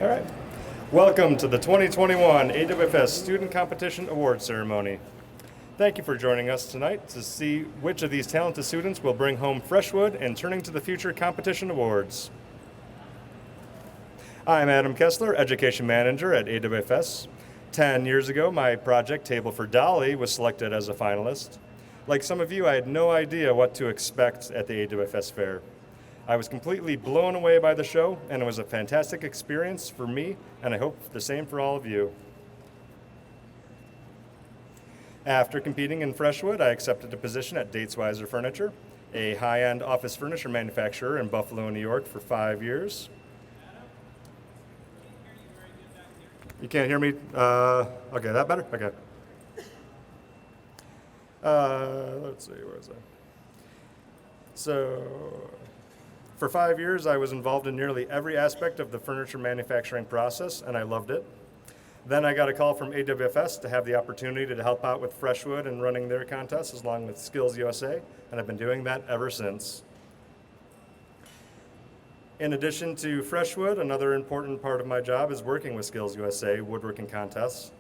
All right. Welcome to the 2021 AWFS Student Competition Award Ceremony. Thank you for joining us tonight to see which of these talented students will bring home Freshwood and Turning to the Future Competition Awards. I'm Adam Kessler, Education Manager at AWFS. 10 years ago, my project, Table for Dolly, was selected as a finalist. Like some of you, I had no idea what to expect at the AWFS Fair. I was completely blown away by the show, and it was a fantastic experience for me, and I hope the same for all of you. After competing in Freshwood, I accepted a position at Datesweiser Furniture, a high-end office furniture manufacturer in Buffalo, New York, for 5 years. You can't hear me? Okay, that better? Okay. Let's see, where is that? So, for 5 years, I was involved in nearly every aspect of the furniture manufacturing process, and I loved it. Then I got a call from AWFS to have the opportunity to help out with Freshwood and running their contests along with Skills USA, and I've been doing that ever since. In addition to Freshwood, another important part of my job is working with Skills USA woodworking contests.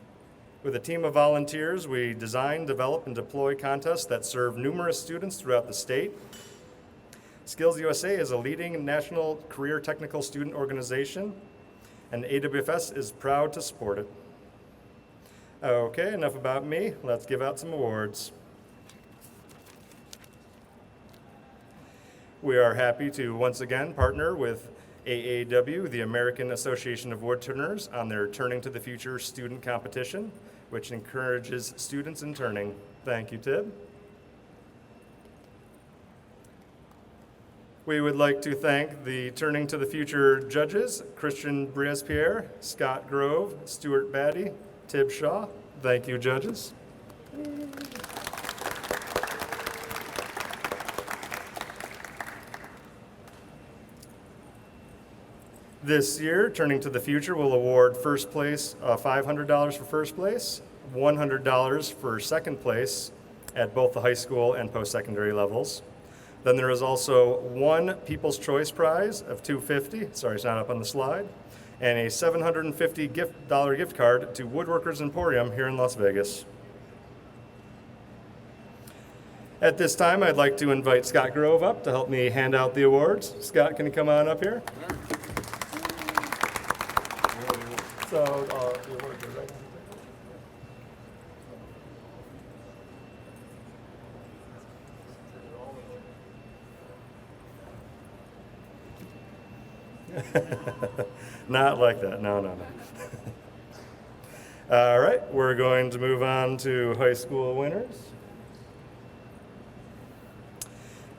With a team of volunteers, we design, develop, and deploy contests that serve numerous students throughout the state. Skills USA is a leading national career technical student organization, and AWFS is proud to support it. Okay, enough about me. Let's give out some awards. We are happy to once again partner with AAW, the American Association of Woodturners, on their Turning to the Future student competition, which encourages students in turning. Thank you, Tib. We would like to thank the Turning to the Future judges, Christian Brias-Pierre, Scott Grove, Stuart Batty, Tib Shaw. Thank you, judges. This year, Turning to the Future will award first place $500 for first place, $100 for second place at both the high school and post-secondary levels. Then there is also one People's Choice Prize of $250, sorry it's not up on the slide, and a $750 gift card to Woodworkers Emporium here in Las Vegas. At this time, I'd like to invite Scott Grove up to help me hand out the awards. Scott, can you come on up here? So, the awards are right. Not like that, no. All right, we're going to move on to high school winners.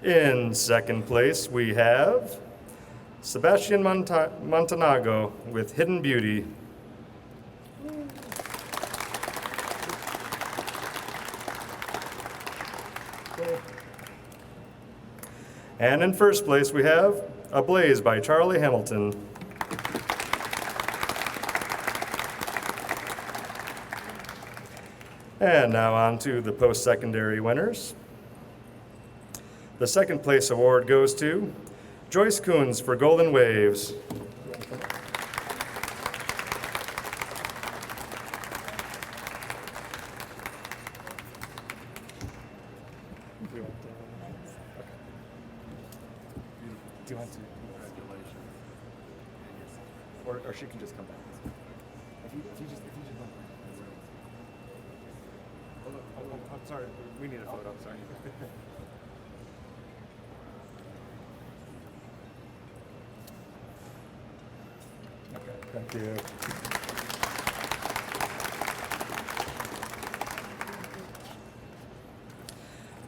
In second place, we have Sebastian Montanago with Hidden Beauty. And in first place, we have Ablaze by Charlie Hamilton. And now on to the post-secondary winners. The second place award goes to Joyce Coons for Golden Waves. Do you want to? Congratulations. Or she can just come back. If you just I'm sorry, we need a photo, sorry. Okay, thank you.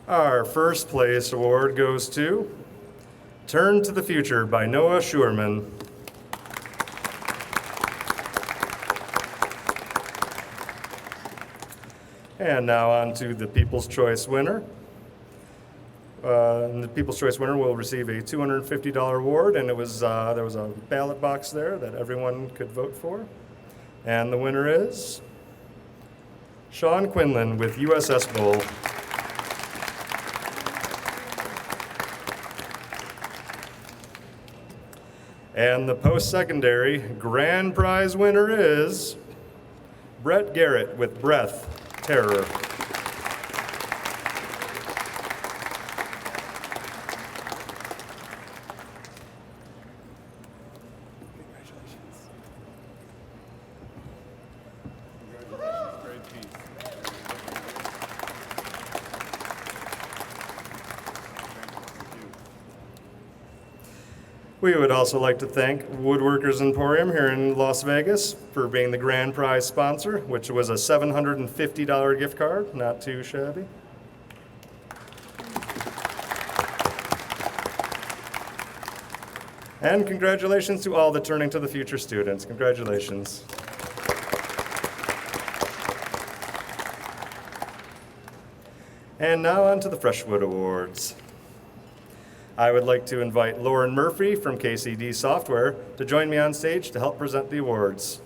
Our first place award goes to Turn to the Future by Noah Schurman. And now on to the People's Choice winner. The People's Choice winner will receive a $250 award, and there was a ballot box there that everyone could vote for. And the winner is Sean Quinlan with USS Bowl. And the post-secondary grand prize winner is Brett Garrett with Breath Terror. We would also like to thank Woodworkers Emporium here in Las Vegas for being the grand prize sponsor, which was a $750 gift card, not too shabby. And congratulations to all the Turning to the Future students. Congratulations. And now on to the Freshwood Awards. I would like to invite Lauren Murphy from KCD Software to join me on stage to help present the awards.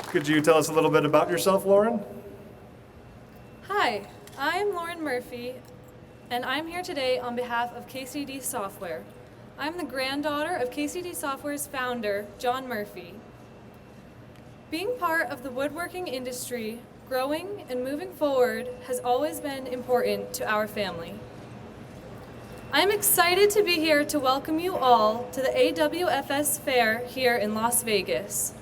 Could you tell us a little bit about yourself, Lauren? Hi, I'm Lauren Murphy, and I'm here today on behalf of KCD Software. I'm the granddaughter of KCD Software's founder, John Murphy. Being part of the woodworking industry, growing and moving forward has always been important to our family. I'm excited to be here to welcome you all to the AWFS Fair here in Las Vegas.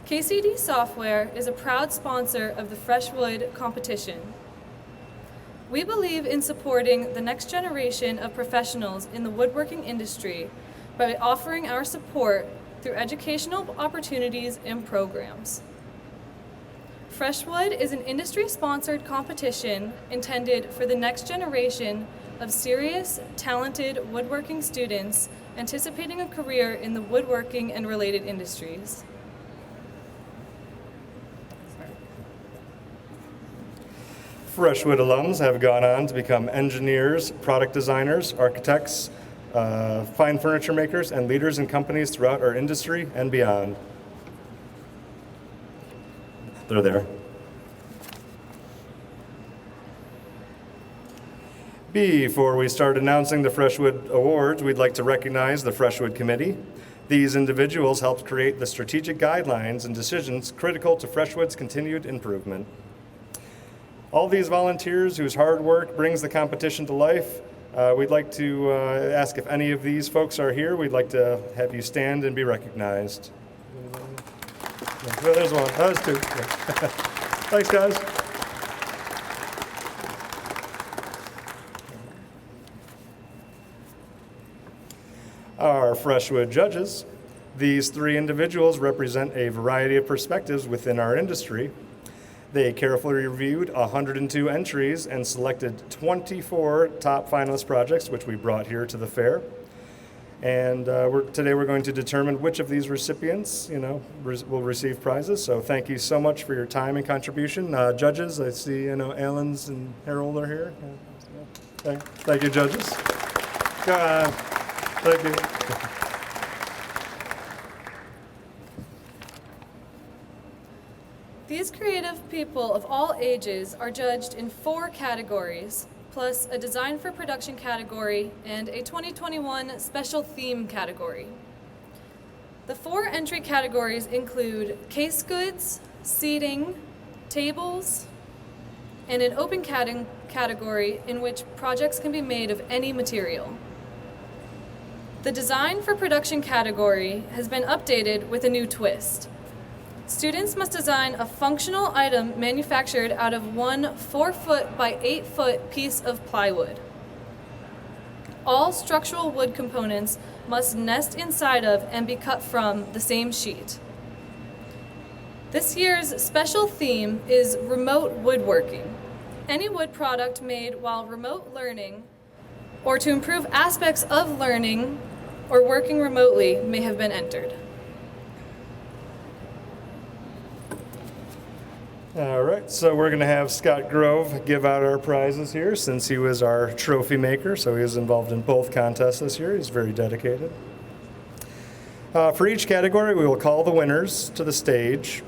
KCD Software is a proud sponsor of the Freshwood competition. We believe in supporting the next generation of professionals in the woodworking industry by offering our support through educational opportunities and programs. Freshwood is an industry-sponsored competition intended for the next generation of serious, talented woodworking students anticipating a career in the woodworking and related industries. Freshwood alums have gone on to become engineers, product designers, architects, fine furniture makers, and leaders in companies throughout our industry and beyond. They're there. Before we start announcing the Freshwood Awards, we'd like to recognize the Freshwood Committee. These individuals helped create the strategic guidelines and decisions critical to Freshwood's continued improvement. All these volunteers whose hard work brings the competition to life, we'd like to ask if any of these folks are here. We'd like to have you stand and be recognized. Well, there's one. That was two. Thanks, guys. Our Freshwood judges. These three individuals represent a variety of perspectives within our industry. They carefully reviewed 102 entries and selected 24 top finalist projects, which we brought here to the fair. And today we're going to determine which of these recipients, will receive prizes. So thank you so much for your time and contribution. Judges, I see, Alan's and Harold are here. Thank you, judges. Thank you. These creative people of all ages are judged in 4 categories, plus a design for production category and a 2021 special theme category. The 4 entry categories include case goods, seating, tables, and an open category in which projects can be made of any material. The design for production category has been updated with a new twist. Students must design a functional item manufactured out of one 4-foot by 8-foot piece of plywood. All structural wood components must nest inside of and be cut from the same sheet. This year's special theme is remote woodworking. Any wood product made while remote learning or to improve aspects of learning or working remotely may have been entered. All right, so we're going to have Scott Grove give out our prizes here since he was our trophy maker, so he was involved in both contests this year. He's very dedicated. For each category, we will call the winners to the stage.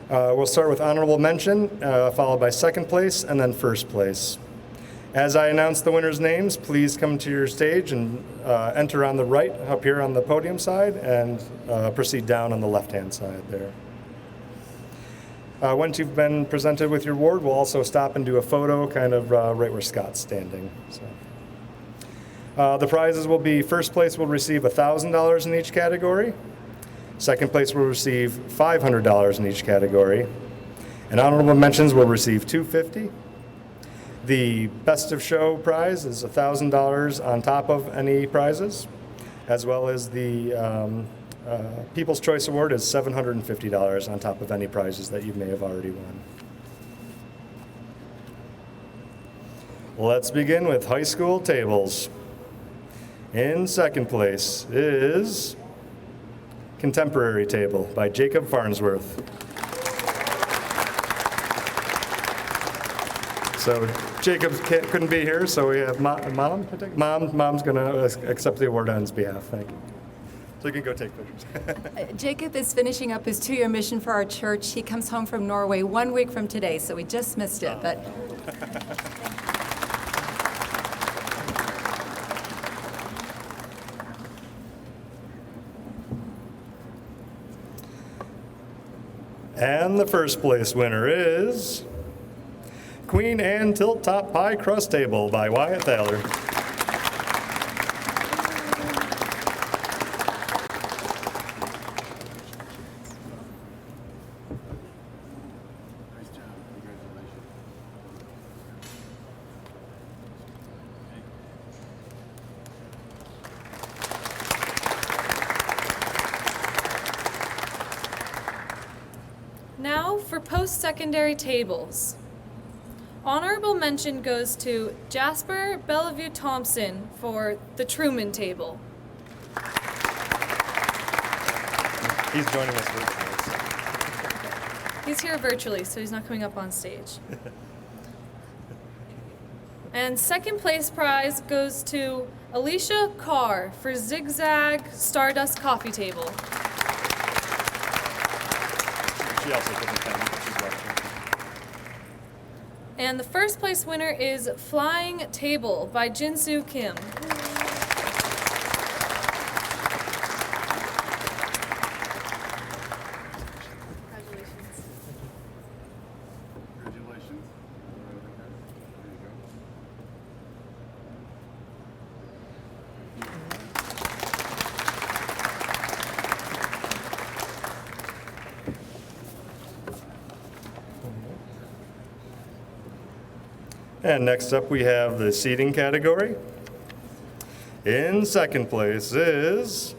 We'll start with honorable mention, followed by second place, and then first place. As I announce the winners' names, please come to your stage and enter on the right up here on the podium side and proceed down on the left-hand side there. Once you've been presented with your award, we'll also stop and do a photo kind of right where Scott's standing. So, the prizes will be first place will receive $1,000 in each category. Second place will receive $500 in each category. And honorable mentions will receive $250. The Best of Show prize is $1,000 on top of any prizes, as well as the People's Choice Award is $750 on top of any prizes that you may have already won. Let's begin with high school tables. In second place is Contemporary Table by Jacob Farnsworth. So Jacob couldn't be here, so we have Mom. Mom's going to accept the award on his behalf. Thank you. So you can go take pictures. Jacob is finishing up his 2-year mission for our church. He comes home from Norway 1 week from today, so we just missed it. But And the first place winner is Queen Anne Tilt Top Pie Crust Table by Wyatt Thaler. Now for post-secondary tables. Honorable mention goes to Jasper Bellevue Thompson for the Truman Table. He's joining us virtually. He's here virtually, so he's not coming up on stage. And second place prize goes to Alicia Carr for Zigzag Stardust Coffee Table. She also couldn't come. She's watching. And the first place winner is Flying Table by Jinsu Kim. Congratulations. And next up, we have the seating category. In second place is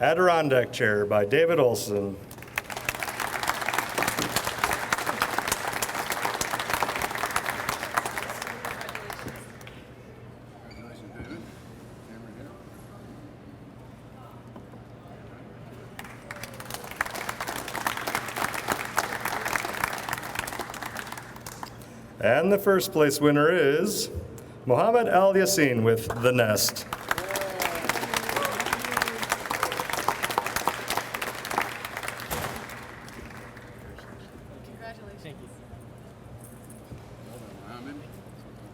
Adirondack Chair by David Olson. Congratulations, David. Camera here. And the first place winner is Mohammed Al Yassin with The Nest. Congratulations. Well done, Mohammed.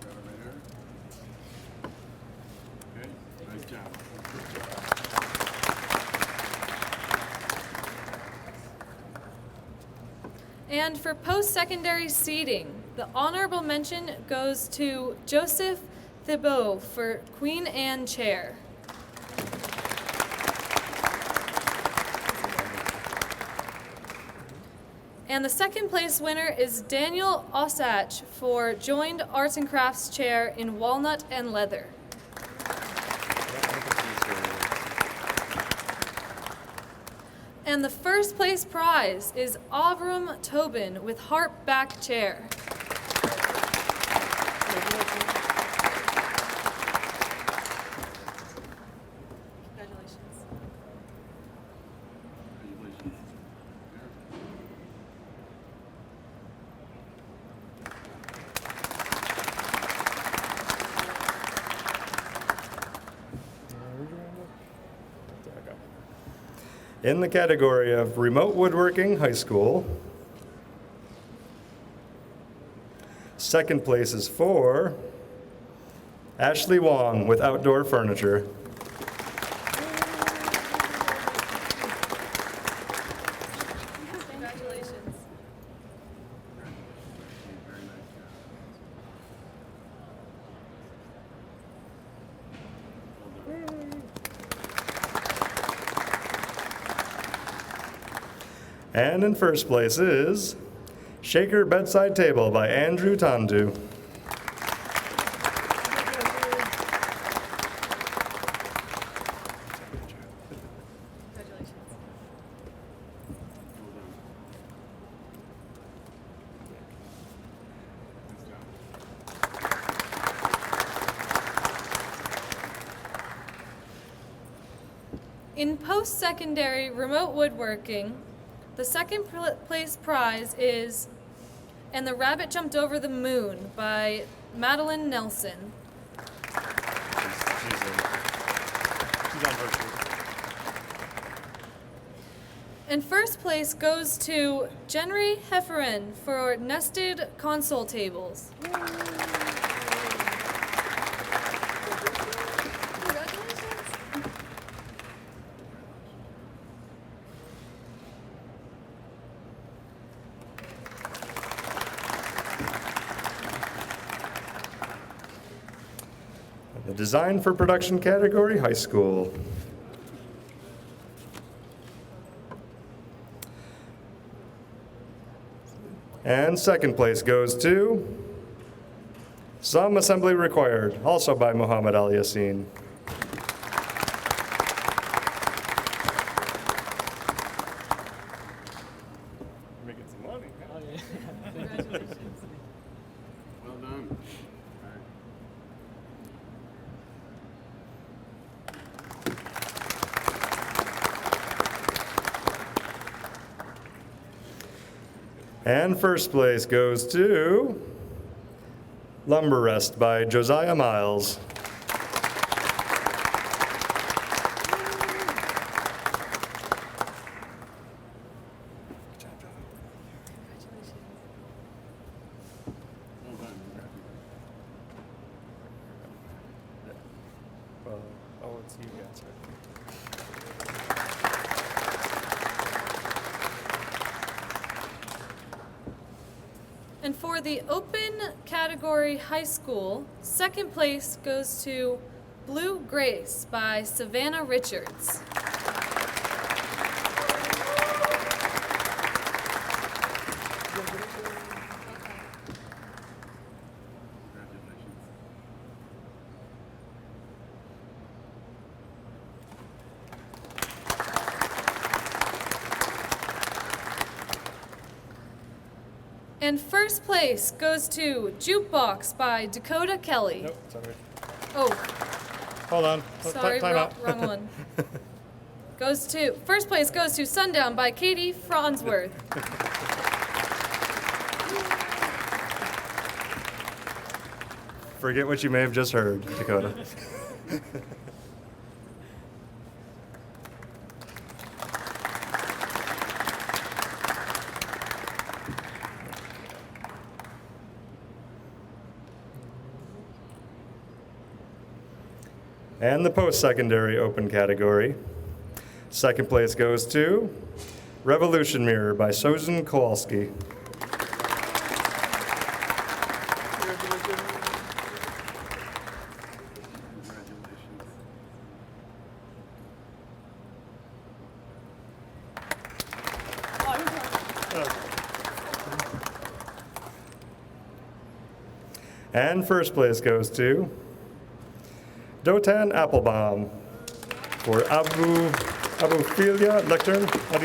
Got it right here. Okay, nice job. And for post-secondary seating, the honorable mention goes to Joseph Thibault for Queen Anne Chair. And the second place winner is Daniel Osach for Joined Arts and Crafts Chair in Walnut and Leather. And the first place prize is Avram Tobin with Harp Back Chair. Congratulations. Congratulations. In the category of Remote Woodworking High School, second place is for Ashley Wong with outdoor furniture. Congratulations. Very nice job. And in first place is Shaker Bedside Table by Andrew Tandu. Congratulations. Well done. Nice job. In post-secondary remote woodworking, the second place prize is And the Rabbit Jumped Over the Moon by Madeline Nelson. She's on virtual. And first place goes to Jenry Hefferon for nested console tables. The Design for Production category, high school. And second place goes to Some Assembly Required, also by Muhammad Al Yassin. Making some money. Congratulations. Well done. All right. And first place goes to Lumber Rest by Josiah Miles. Well done. It's you guys, And for the open category high school, second place goes to Blue Grace by Savannah Richards. Congratulations. And first place goes to Jukebox by Dakota Kelly. Nope, sorry. Oh, Hold on. sorry, Time out. wrong one. First place goes to Sundown by Katie Farnsworth. Forget what you may have just heard, Dakota. And the post-secondary open category. Second place goes to Revolution Mirror by Susan Kowalski. Congratulations. And first place goes to Dotan Applebaum for Abuphilia Lectern. How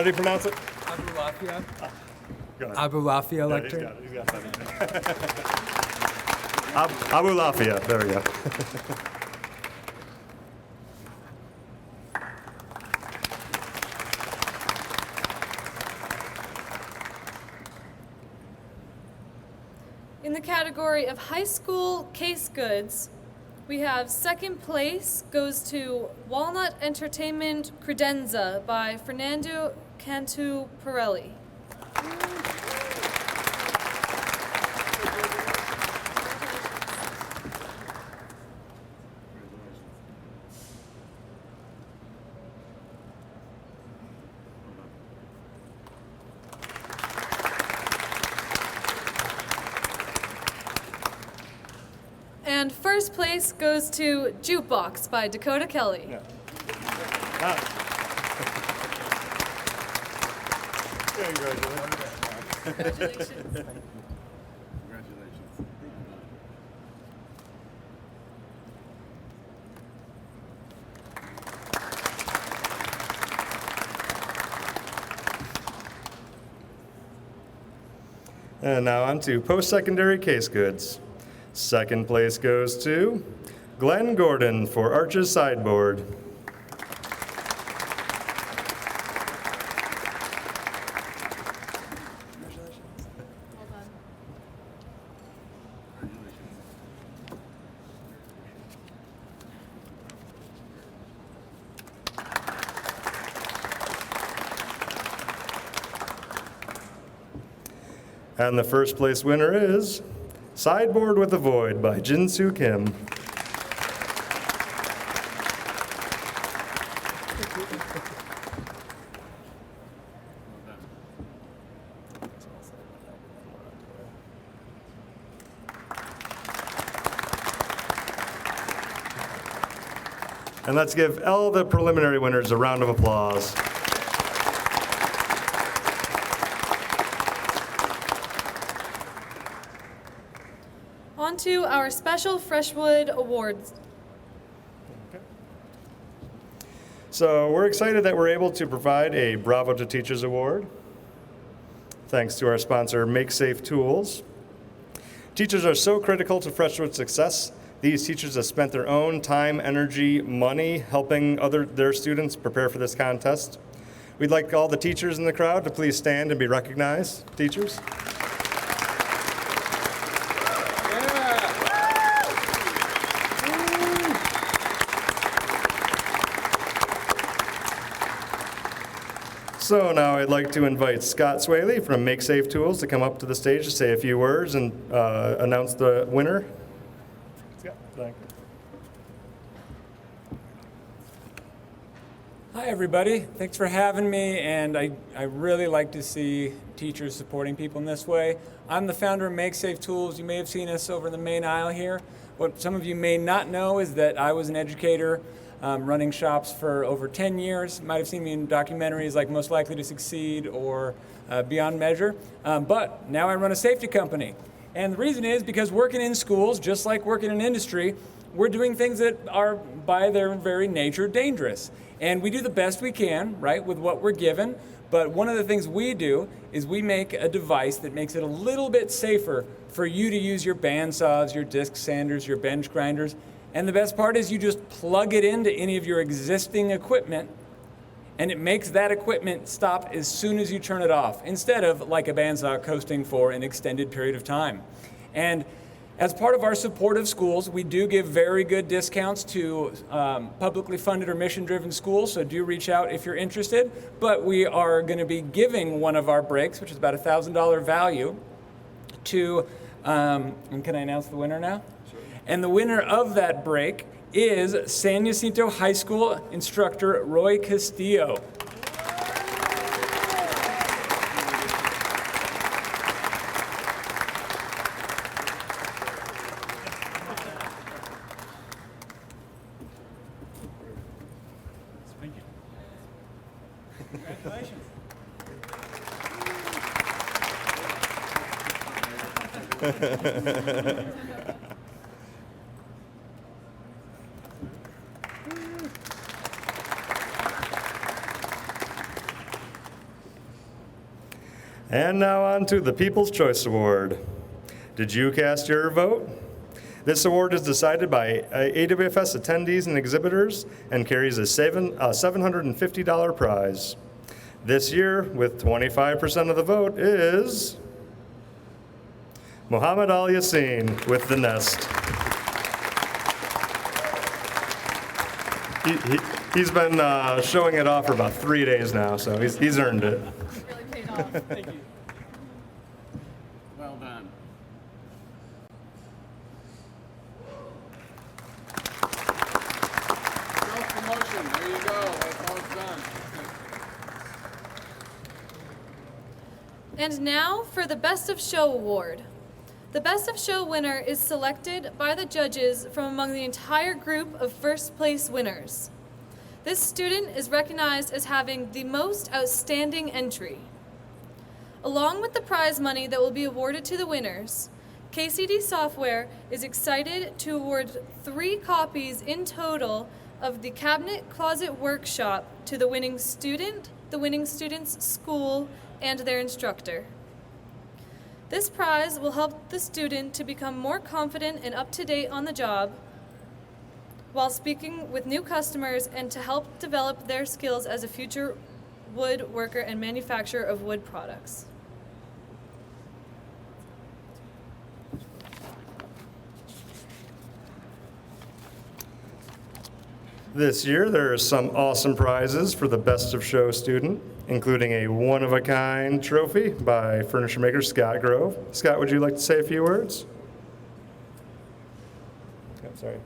do you pronounce it? AWFS. Go ahead. AWFS Yeah, lectern. He's got it. Abu Lafia, there we go. In the category of high school case goods, we have second place goes to Walnut Entertainment Credenza by Fernando Cantu Pirelli. And first place goes to Jukebox by Dakota Kelly. Yeah. Congratulations. Congratulations. And now on to post-secondary case goods. Second place goes to Glenn Gordon for Arches Sideboard. And the first place winner is Sideboard with a Void by Jinsu Kim. And let's give all the preliminary winners a round of applause. On to our special Freshwood Awards. So we're excited that we're able to provide a Bravo to Teachers Award, thanks to our sponsor, Make Safe Tools. Teachers are so critical to Freshwood's success. These teachers have spent their own time, energy, money helping their students prepare for this contest. We'd like all the teachers in the crowd to please stand and be recognized. Teachers. So now I'd like to invite Scott Swelley from Make Safe Tools to come up to the stage to say a few words and announce the winner. Scott, thank you. Hi, everybody. Thanks for having me, and I really like to see teachers supporting people in this way. I'm the founder of Make Safe Tools. You may have seen us over in the main aisle here. What some of you may not know is that I was an educator running shops for over 10 years. You might have seen me in documentaries like Most Likely to Succeed or Beyond Measure. But now I run a safety company. And the reason is because working in schools, just like working in industry, we're doing things that are by their very nature dangerous. And we do the best we can, right, with what we're given. But one of the things we do is we make a device that makes it a little bit safer for you to use your bandsaws, your disc sanders, your bench grinders. And the best part is you just plug it into any of your existing equipment, and it makes that equipment stop as soon as you turn it off, instead of like a bandsaw coasting for an extended period of time. And as part of our support of schools, we do give very good discounts to publicly funded or mission-driven schools, so do reach out if you're interested. But we are going to be giving one of our breaks, which is about $1,000 value, to, and can I announce the winner now? Sure. And the winner of that break is San Jacinto High School instructor Roy Castillo. Thank you. Congratulations. And now on to the People's Choice Award. Did you cast your vote? This award is decided by AWFS attendees and exhibitors and carries a $750 prize. This year, with 25% of the vote, is Muhammad Al Yassin with The Nest. He's been showing it off for about 3 days now, so he's earned it. Really paid off. Thank you. Well done. Self-promotion. There you go. That's all it's done. And now for the Best of Show Award. The Best of Show winner is selected by the judges from among the entire group of first place winners. This student is recognized as having the most outstanding entry. Along with the prize money that will be awarded to the winners, KCD Software is excited to award 3 copies in total of the Cabinet Closet Workshop to the winning student, the winning student's school, and their instructor. This prize will help the student to become more confident and up-to-date on the job while speaking with new customers and to help develop their skills as a future wood worker and manufacturer of wood products. This year, there are some awesome prizes for the Best of Show student, including a one-of-a-kind trophy by furniture maker Scott Grove. Scott, would you like to say a few words? I'm sorry.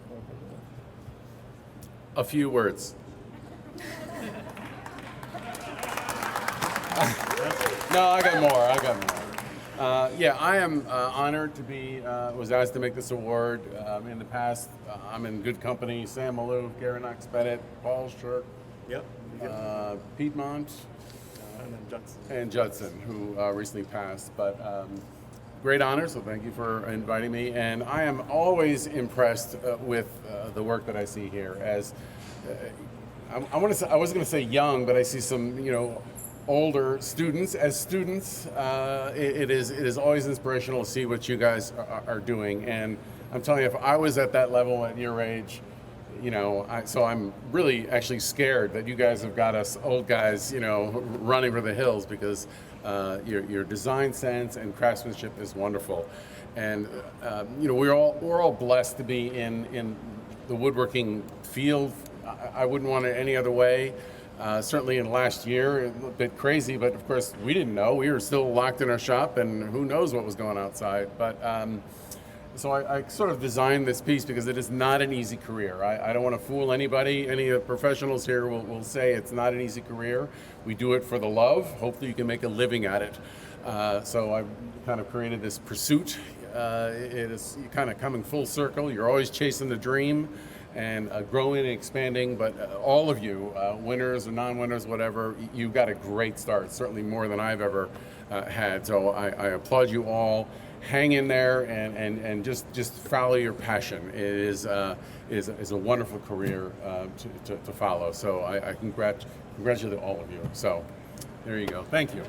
A few words. No, I got more. Yeah, I am honored to be, was asked to make this award. In the past, I'm in good company. Sam Malou, Gary Knox Bennett, Paul Shirk, Yep. Piedmont, And then Judson. and Judson, who recently passed. But great honor, so thank you for inviting me. And I am always impressed with the work that I see here. As I wasn't going to say young, but I see some, older students. As students, it is always inspirational to see what you guys are doing. And I'm telling you, if I was at that level at your age, so I'm really actually scared that you guys have got us old guys, running for the hills, because your design sense and craftsmanship is wonderful. And we're all blessed to be in the woodworking field. I wouldn't want it any other way. Certainly in the last year, a bit crazy, but of course we didn't know. We were still locked in our shop, and who knows what was going outside. But so I sort of designed this piece because it is not an easy career. I don't want to fool anybody. Any of the professionals here will say it's not an easy career. We do it for the love. Hopefully you can make a living at it. So I've kind of created this pursuit. It is kind of coming full circle. You're always chasing the dream and growing and expanding, but all of you, winners or non-winners, whatever, you got a great start, certainly more than I've ever had. So I applaud you all. Hang in there and just follow your passion. It is a wonderful career to follow. So I congratulate all of you. So there you go. Thank you.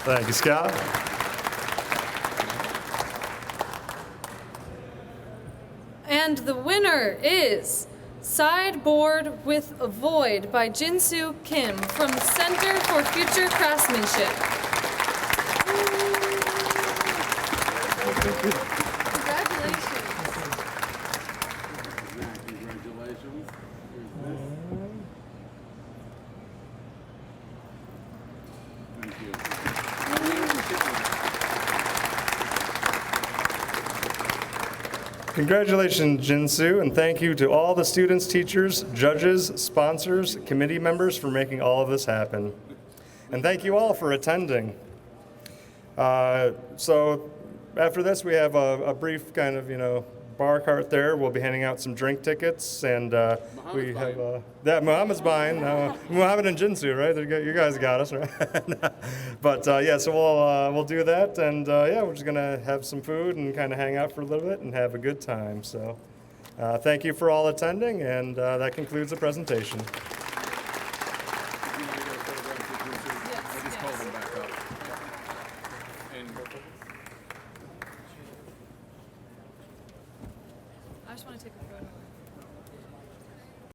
Thank you, Scott. And the winner is Sideboard with a Void by Jinsu Kim from Center for Future Craftsmanship. Congratulations. Congratulations. Thank you. Congratulations, Jinsu, and thank you to all the students, teachers, judges, sponsors, committee members for making all of this happen. And thank you all for attending. So after this, we have a brief kind of, bar cart there. We'll be handing out some drink tickets, and we have that Muhammad's buying. Muhammad and Jinsu, right? You guys got us, right? But yeah, so we'll do that, and yeah, we're just gonna have some food and kind of hang out for a little bit and have a good time. So thank you for all attending, and that concludes the presentation. I just want to take a photo.